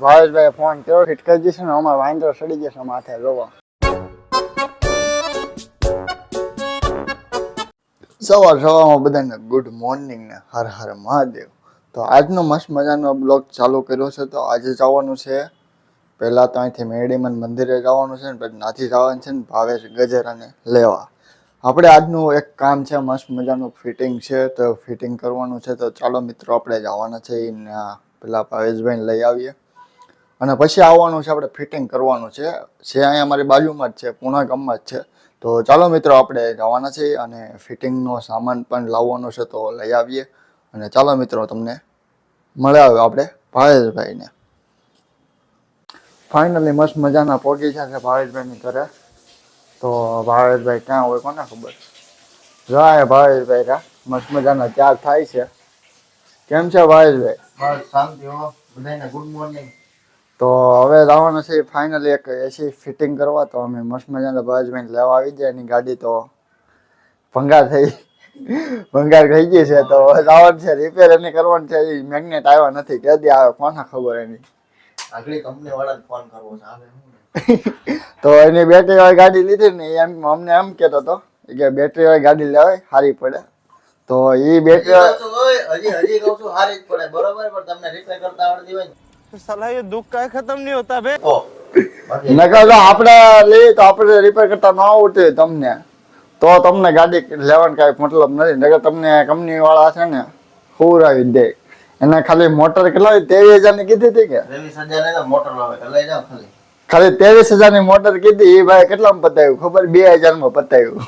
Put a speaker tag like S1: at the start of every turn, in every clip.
S1: ભાવેશભાઈ phone કર્યો fit કરી દેશે ને અમારે વાંદરો સડી જશે માથે જોવા. સવારમાં બધાને ગુડ મોર્નિંગ ને હર હર મહાદેવ. તો આજનો મસ્ત મજાનો બ્લોગ ચાલુ કર્યો છે. તો આજે જવાનું છે પહેલાં તો અહીંથી મેરડીમન મંદિરે જવાનું છે ને પછી નાથી જવાનું છે ને ભાવેશ ગજેરાને લેવા. આપણે આજનું એક કામ છે મસ્ત મજાનું ફિટિંગ છે તો ફિટિંગ કરવાનું છે. તો ચાલો મિત્રો આપણે જવાના છે પેલા ભાવેશભાઈને લઈ આવીએ અને પછી આવવાનું છે આપણે ફિટિંગ કરવાનું છે. અહીંયા અમારી બાજુમાં જ છે, પૂણા ગામમાં જ છે. તો ચાલો મિત્રો આપણે જવાના છીએ અને ફિટિંગનો સામાન પણ લાવવાનો છે તો લઈ આવીએ. અને ચાલો મિત્રો તમને મળાવે આપણે ભાવેશભાઈને. ફાઇનલી મસ્ત મજાના પહોંચી છે ભાવેશભાઈની ઘરે. તો ભાવેશભાઈ ક્યાં હોય કોને ખબર. જાય ભાવેશભાઈ રા મસ્ત મજાના તૈયાર થાય છે. કેમ છે ભાવેશભાઈ?
S2: બસ શાંતિ હો, બધાને ગુડ મોર્નિંગ.
S1: તો હવે જવાનું છે ફાઇનલી એક એસી ફિટિંગ કરવા. તો અમે મસ્ત મજાના ભાવેશભાઈને લેવા આવી જાય. એની ગાડી તો ભંગાર થઈ ગઈ છે. તો જવાનું છે રિપેર એની કરવાનું છે. મેગ્નેટ આવ્યા નથી, ક્યાંથી આવે કોને ખબર એની.
S2: આગલી કંપની વાળા ફોન કરવો છે આવે.
S1: તો એની બેટરી વાળી ગાડી લીધી ને અમને એમ કહેતો હતો કે બેટરી વાળી ગાડી લેવાય સારી પડે. તો એ બેટરી
S2: હજી કહું છું સારી જ પડે બરોબર, પણ તમને રિપેર કરતા આવડતી હોય ને
S3: साला ये दुख का खत्म नहीं होता बे.
S1: નકર આપણે લઈએ તો આપણે રિપેર કરતા ના આવડતી હોય તમને તો તમને ગાડી લેવાનો કઈ મતલબ નથી. નકર તમને કંપની વાળા છે ને હુરાવી દે. એને ખાલી મોટર કેટલા 23,000 ની કીધી હતી કે
S2: 23,000 ની મોટર આવે તો લઈ જાવ.
S1: ખાલી 23,000 ની મોટર કીધી. એ ભાઈ કેટલામાં પતાવ્યું ખબર? 2,000 માં પતાવ્યું.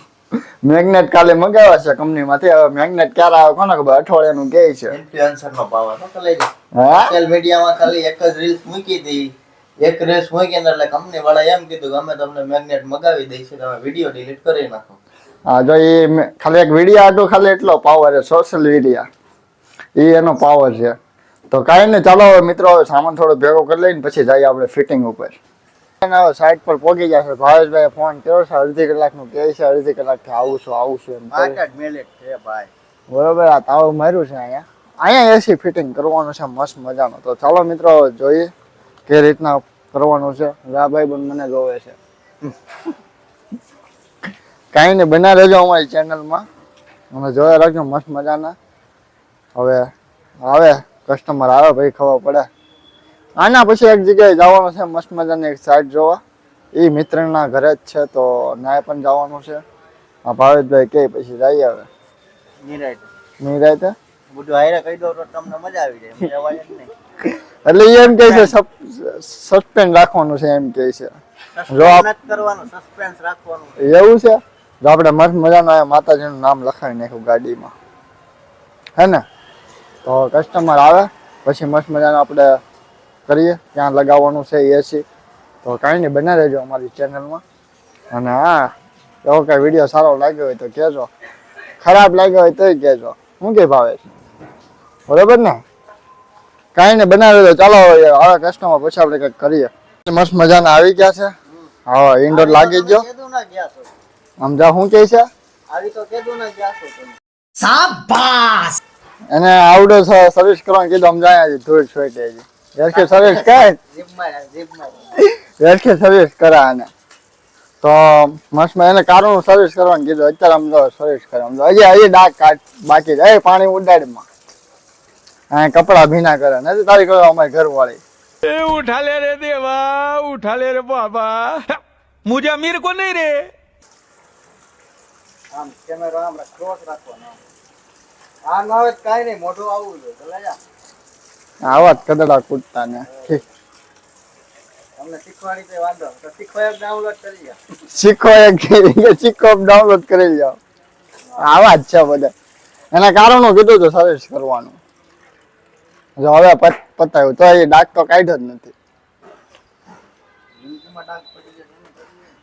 S1: મેગ્નેટ કાલે મંગાવ્યા છે કંપનીમાંથી. હવે મેગ્નેટ ક્યારે આવે કોને ખબર, અઠવાડિયાનું કહે છે.
S2: ઇન્ફ્લુએન્સર નો પાવર તો લઈ જાવ.
S1: હા
S2: સોશિયલ મીડિયામાં ખાલી એક જ રીલ્સ મૂકી હતી. એક રીલ્સ મૂકી એટલે કંપની વાળા એમ કીધું કે અમે તમને મેગ્નેટ મગાવી દઈશું, તમે વિડીયો ડિલીટ કરી નાખો.
S1: હા જો એ ખાલી એક વિડીયો આટો ખાલી એટલો પાવર છે, સોશિયલ મીડિયા એ એનો પાવર છે. તો કાંઈ નહીં, ચાલો હવે મિત્રો હવે સામાન થોડો ભેગો કરી લઈને પછી જઈએ આપણે ફિટિંગ ઉપર. સાઈડ પર પહોંચી જશે. ભાવેશભાઈ ફોન કર્યો છે, અડધી કલાકનું કહે છે, અડધી કલાકથી આવું છું એમ.
S2: 8 મિનિટ છે ભાઈ.
S1: બરોબર, આ તાવ માર્યું છે અહીંયા એસી ફિટિંગ કરવાનું છે મસ્ત મજાનું. તો ચાલો મિત્રો જોઈએ કે રીતના કરવાનું છે. રાભાઈ પણ મને જોવે છે. કાંઈ નહીં, બના રહેજો અમારી ચેનલમાં અમે જોયા રાખજો મસ્ત મજાના. હવે આવે કસ્ટમર આવે ભાઈ ખબર પડે. આના પછી એક જગ્યાએ જવાનું છે મસ્ત મજાની એક સાઈડ જોવા. એ મિત્રના ઘરે જ છે તો નાય પણ જવાનું છે. આ ભાવેશભાઈ કે પછી જઈએ હવે નિરાયતે.
S2: બધું હાયરે કહી દો તો તમને મજા આવી જાય. મજા આવે જ નહીં.
S1: એટલે એમ કે છે સસ્પેન્ડ રાખવાનું છે એમ કે છે. જો
S2: કરવાનું સસ્પેન્સ રાખવાનું
S1: એવું છે. જો આપણે મસ્ત મજાનું માતાજીનું નામ લખાવી નાખ્યું ગાડીમાં હે ને. તો કસ્ટમર આવે પછી મસ્ત મજાનું આપણે કરીએ ત્યાં લગાવવાનું છે એસી. તો કાંઈ નહીં, બના રહેજો અમારી ચેનલમાં. અને હા એવો કાંઈ વિડીયો સારો લાગ્યો હોય તો કહેજો, ખરાબ લાગ્યો હોય તોય કહેજો. શું કે ભાવે છે બરોબર ને? કાંઈ નહીં, બનાવી દો. ચાલો હવે કસ્ટમર પછી આપણે કંઈક કરીએ. મસ્ત મજાના આવી ગયા છે. હા ઇન્ડોર લાગી ગયો. આમ જા શું કહે છે એને આવડે સર્વિસ કરવાનું કીધું. આમ જાય ધૂળ છોટે વેરખી સર્વિસ કર, વેરખી સર્વિસ કરા. અને તો મસ્ત એને કારનું સર્વિસ કરવાનું કીધું. અત્યારે આમ તો સર્વિસ કરે. આમ તો હજી ડાક બાકી છે. પાણી ઉડાડમાં હા કપડા ભીના કરે નથી તારી કરો અમારી ઘરવાળી.
S3: उठा ले रे देवा, उठा ले रे बाबा, मुझे अमीर को नहीं रे.
S2: આમ કેમેરા આમ ક્રોસ રાખવાનો. આ ન હોય કાઈ નહીં, મોઢું આવું જોઈએ. ચલે જા.
S1: આવા જ કદડા કૂદતા ને
S2: તમને શીખવાડી તો વાંધો તો શીખો એક ડાઉનલોડ કરી લો.
S1: શીખો ડાઉનલોડ કરી જાઓ. આવા જ છે બધા. એના કારણો કીધું તો સર્વિસ કરવાનું. જો હવે પતાવ્યું તો એ ડાક તો કાઢ્યો જ નથી.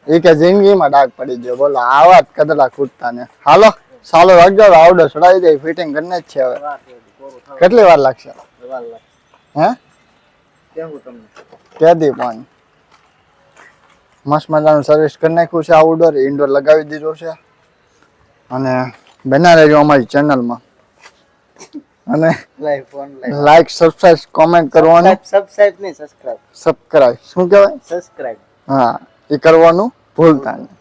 S1: એ કે જિંદગીમાં ડાક પડી ગયો. બોલો આવા જ કદડા કૂદતા ને. હાલો સાલો રાખજો. આવડે ચડાવી દે ફિટિંગ કરીને જ છે. હવે કેટલી વાર લાગશે હે કેદી? પણ મસ્ત મજાનું સર્વિસ કરી નાખ્યું છે. આઉટડોર ઇન્ડોર લગાવી દીધું છે. અને બના રહેજો અમારી ચેનલમાં. અને
S2: live phone live
S1: like subscribe comment કરવાનું
S2: સબસ્ક્રાઇબ નહીં
S1: સબસ્ક્રાઇબ શું કહેવાય
S2: સબસ્ક્રાઇબ
S1: હા એ કરવાનું ભૂલતા નહીં.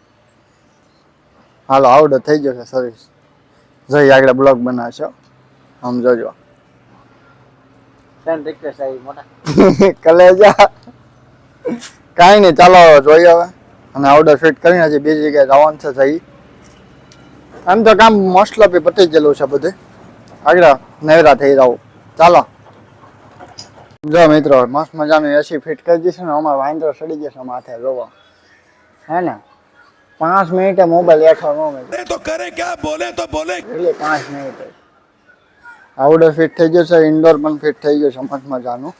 S1: હાલો આવડે થઈ જશે સર્વિસ. જઈ આગળ બ્લોગ બનાવશો આમ જોજો.
S2: ફ્રેન્ડ રિક્વેસ્ટ આવી મોટા
S1: કલેજા કાંઈ નહીં ચાલો હવે જોઈએ હવે અને ઓર્ડર ફિટ કરીને હજી બીજી જગ્યાએ જવાનું છે જઈ. આમ તો કામ મોસ્ટલી પતી ગયેલું છે બધે આગળ નવરા થઈ જાવ. ચાલો જો મિત્રો મસ્ત મજાનું એસી ફિટ કરી દઈશું ને અમારે વાંદરો સડી જશે માથે જોવા હે ને 5 મિનિટે મોબાઈલ એઠો ન મળે
S3: तो करे क्या बोले तो बोले
S1: એટલે 5 મિનિટે આઉટડોર ફિટ થઈ ગયું છે. ઇન્ડોર પણ ફિટ થઈ ગયું છે મસ્ત મજાનું.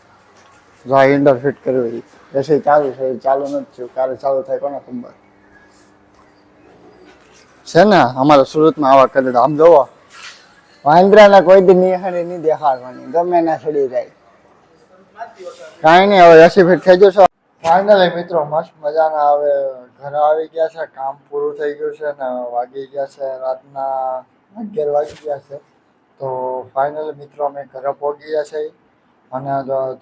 S1: જો ઇન્ડોર ફિટ કર્યું એસી ચાલુ છે ચાલુ નથી થયું ક્યારે ચાલુ થાય કોને ખબર છે ને. અમારા સુરતમાં આવા કરે આમ જોવો વાંદરાને કોઈ દી નિહાળી નહીં દેખાડવાની ગમે ના સડી જાય. કાંઈ નહીં હવે એસી ફિટ થઈ ગયું છે. ફાઇનલી મિત્રો મસ્ત મજાના હવે ઘરે આવી ગયા છે. કામ પૂરું થઈ ગયું છે ને વાગી ગયા છે રાતના 11 વાગી ગયા છે. તો ફાઇનલી મિત્રો અમે ઘરે પહોંચી ગયા છે અને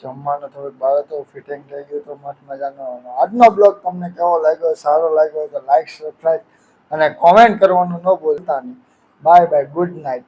S1: જમવાનું થોડુંક બહાર તો ફિટિંગ થઈ ગયું તો મસ્ત મજાનો. આજનો બ્લોગ તમને કેવો લાગ્યો સારો લાગ્યો તો લાઈક સબસ્ક્રાઈબ અને કોમેન્ટ કરવાનું ન ભૂલતા નહીં. Bye bye good night.